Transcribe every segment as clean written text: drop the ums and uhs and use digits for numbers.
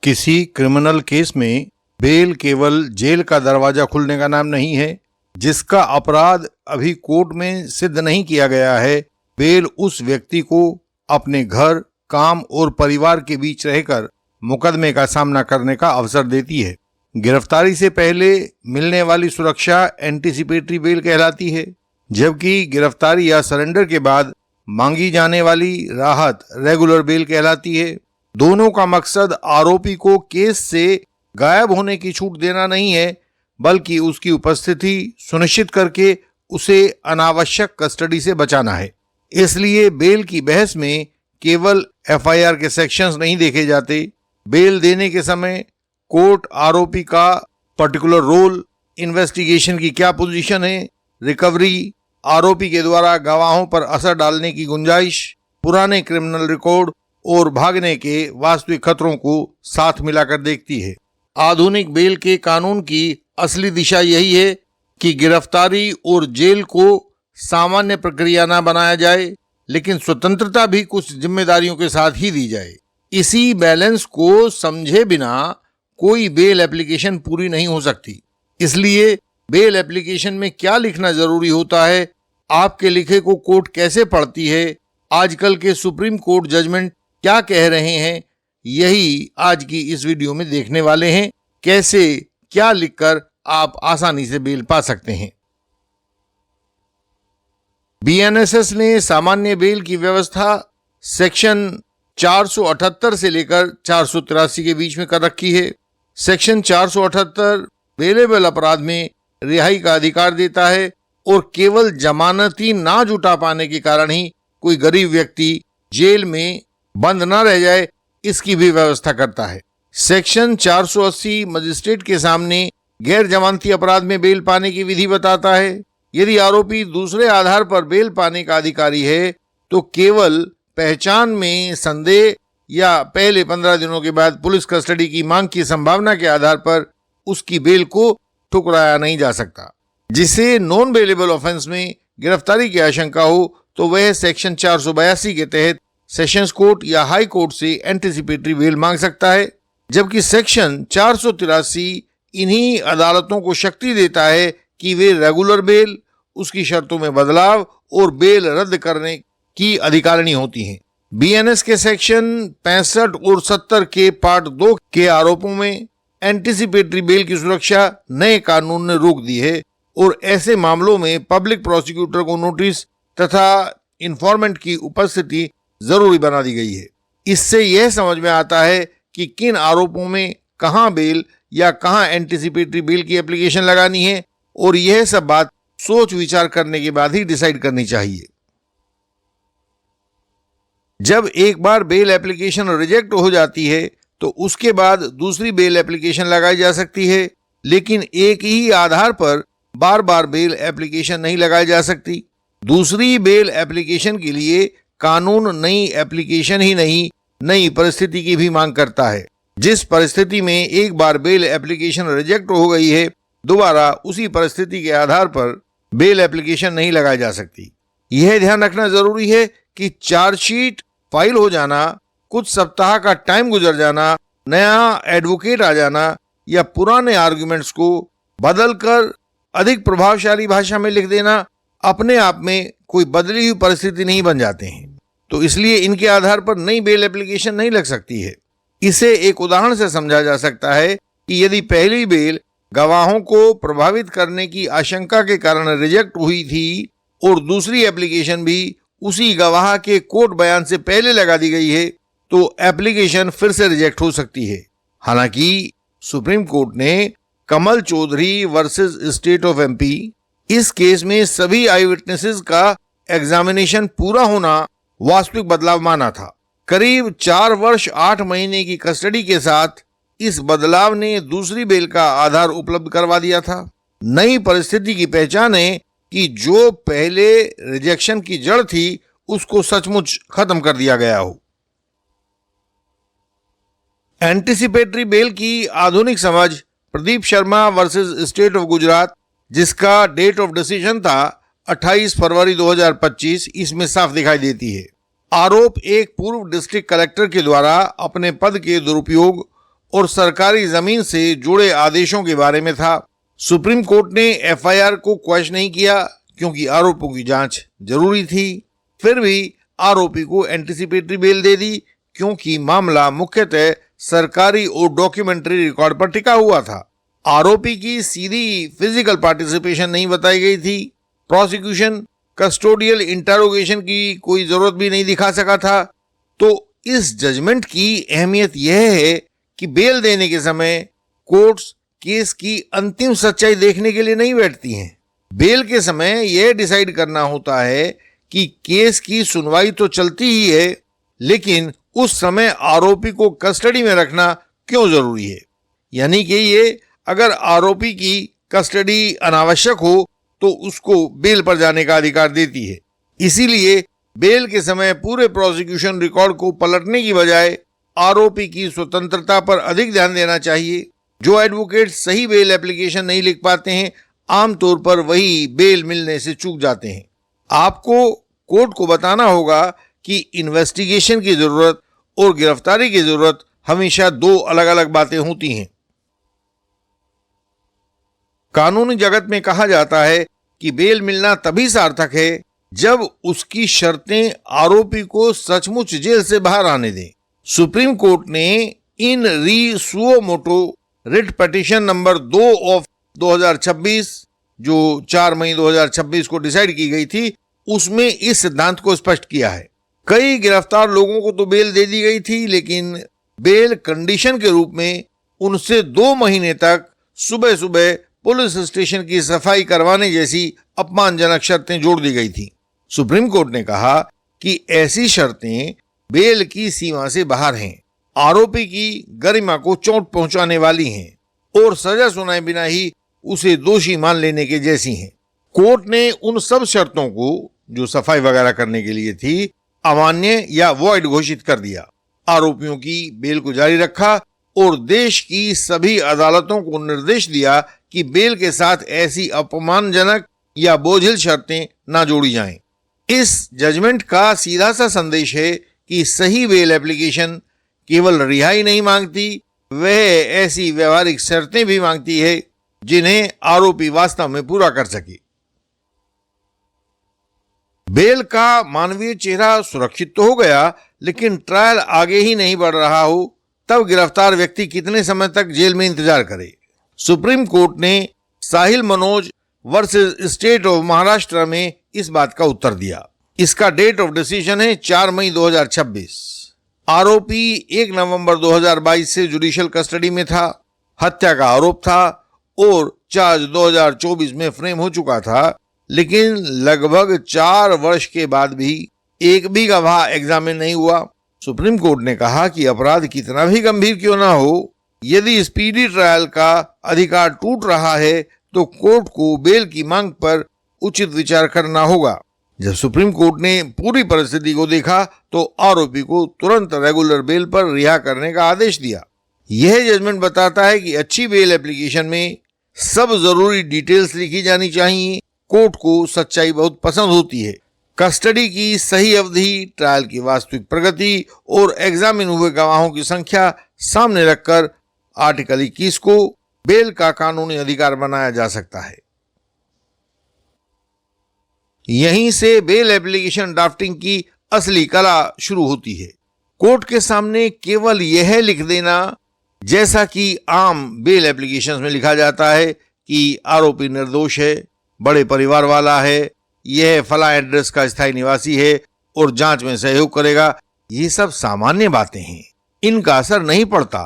किसी criminal case में bell केवल जेल का दरवाजा खुलने का नाम नहीं है। जिसका अपराध अभी कोर्ट में सिद्ध नहीं किया गया है, बेल उस व्यक्ति को अपने घर, काम और परिवार के बीच रहकर मुकदमे का सामना करने का अवसर देती है। गिरफ्तारी से पहले मिलने वाली सुरक्षा एंटीसिपेटरी बेल कहलाती है, जबकि गिरफ्तारी या सरेंडर के बाद मांगी जाने वाली राहत रेगुलर बेल कहलाती है। दोनों का मकसद आरोपी को केस से गायब होने की छूट देना नहीं है, बल्कि उसकी उपस्थिति सुनिश्चित करके उसे अनावश्यक कस्टडी से बचाना है। इसलिए बेल की बहस में केवल एफआईआर के सेक्शंस नहीं देखे जाते। बेल देने के समय कोर्ट आरोपी का पर्टिकुलर रोल, इन्वेस्टिगेशन की क्या पोजीशन है, रिकवरी, आरोपी के द्वारा गवाहों पर असर डालने की गुंजाइश, पुराने क्रिमिनल रिकॉर्ड और भागने के वास्तविक खतरों को साथ मिलाकर देखती है। आधुनिक बेल के कानून की असली दिशा यही है कि गिरफ्तारी और जेल को सामान्य प्रक्रिया न बनाया जाए, लेकिन स्वतंत्रता भी कुछ जिम्मेदारियों के साथ ही दी जाए। इसी बैलेंस को समझे बिना कोई बेल एप्लीकेशन पूरी नहीं हो सकती। इसलिए बेल एप्लीकेशन में क्या लिखना जरूरी होता है, आपके लिखे को कोर्ट कैसे पढ़ती है, आजकल के सुप्रीम कोर्ट जजमेंट क्या कह रहे हैं, यही आज की इस वीडियो में देखने वाले हैं। कैसे क्या लिखकर आप आसानी से बेल पा सकते हैं। बीएनएसएस ने सामान्य बेल की व्यवस्था सेक्शन 478 से लेकर 483 के बीच में कर रखी है। सेक्शन 478 बेलेबल अपराध में रिहाई का अधिकार देता है और केवल जमानती ना जुटा पाने के कारण ही कोई गरीब व्यक्ति जेल में बंद न रह जाए, इसकी भी व्यवस्था करता है। सेक्शन 480 मजिस्ट्रेट के सामने गैर जमानती अपराध में बेल पाने की विधि बताता है। यदि आरोपी दूसरे आधार पर बेल पाने का अधिकारी है तो केवल पहचान में संदेह या पहले 15 दिनों के बाद पुलिस कस्टडी की मांग की संभावना के आधार पर उसकी बेल को ठुकराया नहीं जा सकता। जिसे नॉन बेलेबल ऑफेंस में गिरफ्तारी की आशंका हो तो वह सेक्शन 482 के तहत सेशंस कोर्ट या हाई कोर्ट से एंटीसिपेटरी बेल मांग सकता है, जबकि सेक्शन 483 इन्हीं अदालतों को शक्ति देता है कि वे रेगुलर बेल, उसकी शर्तों में बदलाव और बेल रद्द करने की अधिकारिणी होती हैं। बीएनएस के सेक्शन 65 और 70 के पार्ट 2 के आरोपों में एंटीसिपेटरी बेल की सुरक्षा नए कानून ने रोक दी है और ऐसे मामलों में पब्लिक प्रोसिक्यूटर को नोटिस तथा इन्फॉर्मेंट की उपस्थिति जरूरी बना दी गई है। इससे यह समझ में आता है कि किन आरोपों में कहां बेल या कहां एंटीसिपेटरी बेल की एप्लीकेशन लगानी है, और यह सब बात सोच विचार करने के बाद ही डिसाइड करनी चाहिए। जब एक बार बेल एप्लीकेशन रिजेक्ट हो जाती है तो उसके बाद दूसरी बेल एप्लीकेशन लगाई जा सकती है, लेकिन एक ही आधार पर बार बार बेल एप्लीकेशन नहीं लगाई जा सकती। दूसरी बेल एप्लीकेशन के लिए कानून नई एप्लीकेशन ही नहीं, नई परिस्थिति की भी मांग करता है। जिस परिस्थिति में एक बार बेल एप्लीकेशन रिजेक्ट हो गई है, दोबारा उसी परिस्थिति के आधार पर बेल एप्लीकेशन नहीं लगाई जा सकती। यह ध्यान रखना जरूरी है कि चार्जशीट फाइल हो जाना, कुछ सप्ताह का टाइम गुजर जाना, नया एडवोकेट आ जाना या पुराने आर्गुमेंट्स को बदलकर अधिक प्रभावशाली भाषा में लिख देना अपने आप में कोई बदली हुई परिस्थिति नहीं बन जाते हैं। तो इसलिए इनके आधार पर नई बेल एप्लीकेशन नहीं लग सकती है। इसे एक उदाहरण से समझा जा सकता है कि यदि पहली बेल गवाहों को प्रभावित करने की आशंका के कारण रिजेक्ट हुई थी और दूसरी एप्लीकेशन भी उसी गवाह के कोर्ट बयान से पहले लगा दी गई है, तो एप्लीकेशन फिर से रिजेक्ट हो सकती है। हालांकि सुप्रीम कोर्ट ने Kamal Chaudhary versus State of MP इस केस में सभी आई विटनेसेस का एग्जामिनेशन पूरा होना वास्तविक बदलाव माना था। करीब 4 वर्ष 8 महीने की कस्टडी के साथ इस बदलाव ने दूसरी बेल का आधार उपलब्ध करवा दिया था। नई परिस्थिति की पहचान है कि जो पहले रिजेक्शन की जड़ थी उसको सचमुच खत्म कर दिया गया हो। एंटीसिपेटरी बेल की आधुनिक समझ Pradeep Sharma versus State of Gujarat, जिसका डेट ऑफ डिसीजन था 28 फरवरी 2025, इसमें साफ दिखाई देती है। आरोप एक पूर्व डिस्ट्रिक्ट कलेक्टर के द्वारा अपने पद के दुरुपयोग और सरकारी जमीन से जुड़े आदेशों के बारे में था। सुप्रीम कोर्ट ने एफआईआर को क्वैश नहीं किया क्योंकि आरोपों की जांच जरूरी थी। फिर भी आरोपी को एंटीसिपेटरी बेल दे दी क्योंकि मामला मुख्यतः सरकारी और डॉक्यूमेंट्री रिकॉर्ड पर टिका हुआ था। आरोपी की सीधी फिजिकल पार्टिसिपेशन नहीं बताई गई थी। प्रोसिक्यूशन कस्टोडियल इंटरोगेशन की कोई जरूरत भी नहीं दिखा सका था। तो इस जजमेंट की अहमियत यह है कि बेल देने के समय कोर्ट्स केस की अंतिम सच्चाई देखने के लिए नहीं बैठती हैं। बेल के समय यह डिसाइड करना होता है कि केस की सुनवाई तो चलती ही है, लेकिन उस समय आरोपी को कस्टडी में रखना क्यों जरूरी है। यानी कि ये अगर आरोपी की कस्टडी अनावश्यक हो तो उसको बेल पर जाने का अधिकार देती है। इसीलिए बेल के समय पूरे प्रोसिक्यूशन रिकॉर्ड को पलटने की बजाय आरोपी की स्वतंत्रता पर अधिक ध्यान देना चाहिए। जो एडवोकेट सही बेल एप्लीकेशन नहीं लिख पाते हैं, आमतौर पर वही बेल मिलने से चूक जाते हैं। आपको कोर्ट को बताना होगा कि इन्वेस्टिगेशन की जरूरत और गिरफ्तारी की जरूरत हमेशा दो अलग अलग बातें होती हैं। कानूनी जगत में कहा जाता है कि बेल मिलना तभी सार्थक है जब उसकी शर्तें आरोपी को सचमुच जेल से बाहर आने दें। सुप्रीम कोर्ट ने इन री suo motu writ petition number 2 of 2026 जो 4 मई 2026 को डिसाइड की गई थी, उसमें इस सिद्धांत को स्पष्ट किया है। कई गिरफ्तार लोगों को तो बेल दे दी गई थी, लेकिन बेल कंडीशन के रूप में उनसे 2 महीने तक सुबह सुबह पुलिस स्टेशन की सफाई करवाने जैसी अपमानजनक शर्तें जोड़ दी गई थी। सुप्रीम कोर्ट ने कहा कि ऐसी शर्तें बेल की सीमा से बाहर हैं, आरोपी की गरिमा को चोट पहुंचाने वाली हैं और सजा सुनाए बिना ही उसे दोषी मान लेने के जैसी हैं। कोर्ट ने उन सब शर्तों को जो सफाई वगैरह करने के लिए थी अमान्य या वॉइड घोषित कर दिया। आरोपियों की बेल को जारी रखा और देश की सभी अदालतों को निर्देश दिया कि बेल के साथ ऐसी अपमानजनक या बोझिल शर्तें ना जोड़ी जाएं। इस जजमेंट का सीधा सा संदेश है कि सही बेल एप्लीकेशन केवल रिहाई नहीं मांगती, वह ऐसी व्यवहारिक शर्तें भी मांगती है जिन्हें आरोपी वास्तव में पूरा कर सके। बेल का मानवीय चेहरा सुरक्षित तो हो गया, लेकिन ट्रायल आगे ही नहीं बढ़ रहा हो तब गिरफ्तार व्यक्ति कितने समय तक जेल में इंतजार करे। सुप्रीम कोर्ट ने Sahil Manoj versus State of Maharashtra में इस बात का उत्तर दिया। इसका डेट ऑफ डिसीजन है 4 मई 2026। आरोपी 1 नवंबर 2022 से जुडिशियल कस्टडी में था। हत्या का आरोप था और चार्ज 2024 में फ्रेम हो चुका था, लेकिन लगभग 4 वर्ष के बाद भी एक भी गवाह एग्जामिन नहीं हुआ। सुप्रीम कोर्ट ने कहा कि अपराध कितना भी गंभीर क्यों ना हो, यदि स्पीडी ट्रायल का अधिकार टूट रहा है तो कोर्ट को बेल की मांग पर उचित विचार करना होगा। जब सुप्रीम कोर्ट ने पूरी परिस्थिति को देखा तो आरोपी को तुरंत रेगुलर बेल पर रिहा करने का आदेश दिया। यह जजमेंट बताता है कि अच्छी बेल एप्लीकेशन में सब जरूरी डिटेल्स लिखी जानी चाहिए। कोर्ट को सच्चाई बहुत पसंद होती है। कस्टडी की सही अवधि, ट्रायल की वास्तविक प्रगति और एग्जामिन हुए गवाहों की संख्या सामने रखकर आर्टिकल 21 को बेल का कानूनी अधिकार बनाया जा सकता है। यहीं से बेल एप्लीकेशन ड्राफ्टिंग की असली कला शुरू होती है। कोर्ट के सामने केवल यह लिख देना, जैसा कि आम बेल एप्लीकेशंस में लिखा जाता है कि आरोपी निर्दोष है, बड़े परिवार वाला है, यह फला एड्रेस का स्थायी निवासी है और जांच में सहयोग करेगा, ये सब सामान्य बातें हैं। इनका असर नहीं पड़ता।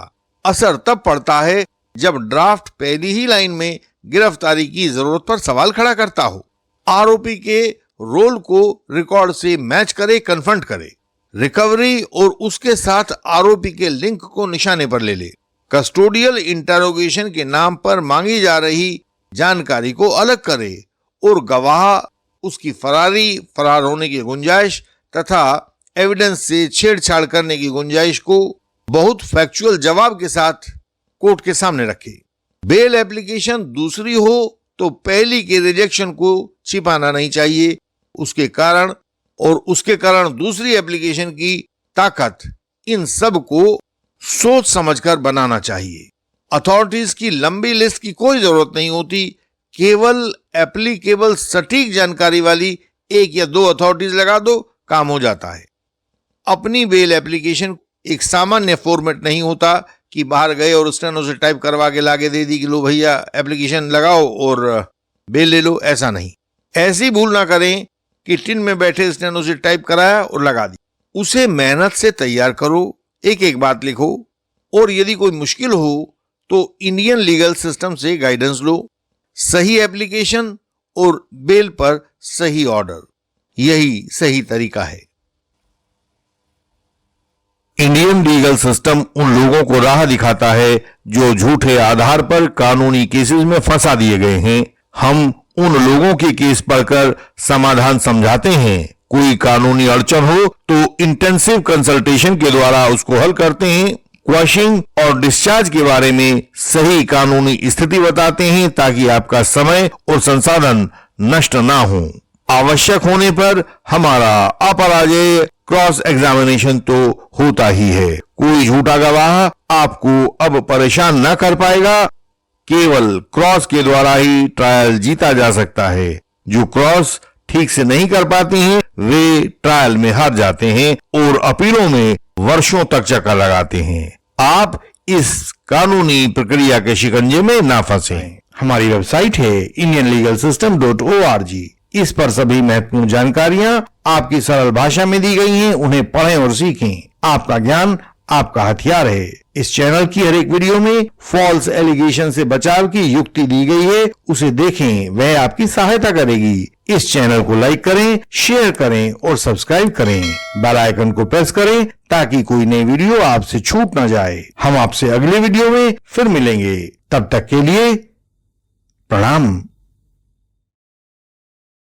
असर तब पड़ता है जब ड्राफ्ट पहली ही लाइन में गिरफ्तारी की जरूरत पर सवाल खड़ा करता हो, आरोपी के रोल को रिकॉर्ड से मैच करे, कन्फ्रंट करे, रिकवरी और उसके साथ आरोपी के लिंक को निशाने पर ले ले, कस्टोडियल इंटरोगेशन के नाम पर मांगी जा रही जानकारी को अलग करे और गवाह उसकी फरार होने की गुंजाइश तथा एविडेंस से छेड़छाड़ करने की गुंजाइश को बहुत फैक्चुअल जवाब के साथ कोर्ट के सामने रखे। बेल एप्लीकेशन दूसरी हो तो पहली के रिजेक्शन को छिपाना नहीं चाहिए। उसके कारण दूसरी एप्लीकेशन की ताकत इन सब को सोच समझकर बनाना चाहिए। अथॉरिटीज की लंबी लिस्ट की कोई जरूरत नहीं होती, केवल एप्लीकेबल सटीक जानकारी वाली 1 या 2 अथॉरिटीज लगा दो, काम हो जाता है। अपनी बेल एप्लीकेशन एक सामान्य फॉर्मेट नहीं होता कि बाहर गए और स्टेनो से टाइप करवा के लाके दे दी कि लो भैया एप्लीकेशन लगाओ और बेल ले लो। ऐसा नहीं। ऐसी भूल ना करें कि टिन में बैठे स्टेनो से टाइप कराया और लगा दी। उसे मेहनत से तैयार करो, एक एक बात लिखो, और यदि कोई मुश्किल हो तो इंडियन लीगल सिस्टम से गाइडेंस लो। सही एप्लीकेशन और बेल पर सही ऑर्डर, यही सही तरीका है। इंडियन लीगल सिस्टम उन लोगों को राह दिखाता है जो झूठे आधार पर कानूनी केसेस में फंसा दिए गए हैं। हम उन लोगों के केस पढ़कर समाधान समझाते हैं। कोई कानूनी अड़चन हो तो इंटेंसिव कंसल्टेशन के द्वारा उसको हल करते हैं। क्वैशिंग और डिस्चार्ज के बारे में सही कानूनी स्थिति बताते हैं ताकि आपका समय और संसाधन नष्ट ना हो। आवश्यक होने पर हमारा अपराजेय क्रॉस एग्जामिनेशन तो होता ही है। कोई झूठा गवाह आपको अब परेशान न कर पाएगा। केवल क्रॉस के द्वारा ही ट्रायल जीता जा सकता है। जो क्रॉस ठीक से नहीं कर पाते हैं वे ट्रायल में हार जाते हैं और अपीलों में वर्षों तक चक्कर लगाते हैं। आप इस कानूनी प्रक्रिया के शिकंजे में ना फंसें। हमारी वेबसाइट है indianlegalsystem.org। इस पर सभी महत्वपूर्ण जानकारियां आपकी सरल भाषा में दी गई हैं। उन्हें पढ़ें और सीखें। आपका ज्ञान आपका हथियार है। इस चैनल की हर एक वीडियो में फॉल्स एलिगेशन से बचाव की युक्ति दी गई है, उसे देखें, वह आपकी सहायता करेगी। इस चैनल को लाइक करें, शेयर करें और सब्सक्राइब करें। बेल आइकन को प्रेस करें ताकि कोई नई वीडियो आपसे छूट न जाए। हम आपसे अगले वीडियो में फिर मिलेंगे। तब तक के लिए प्रणाम।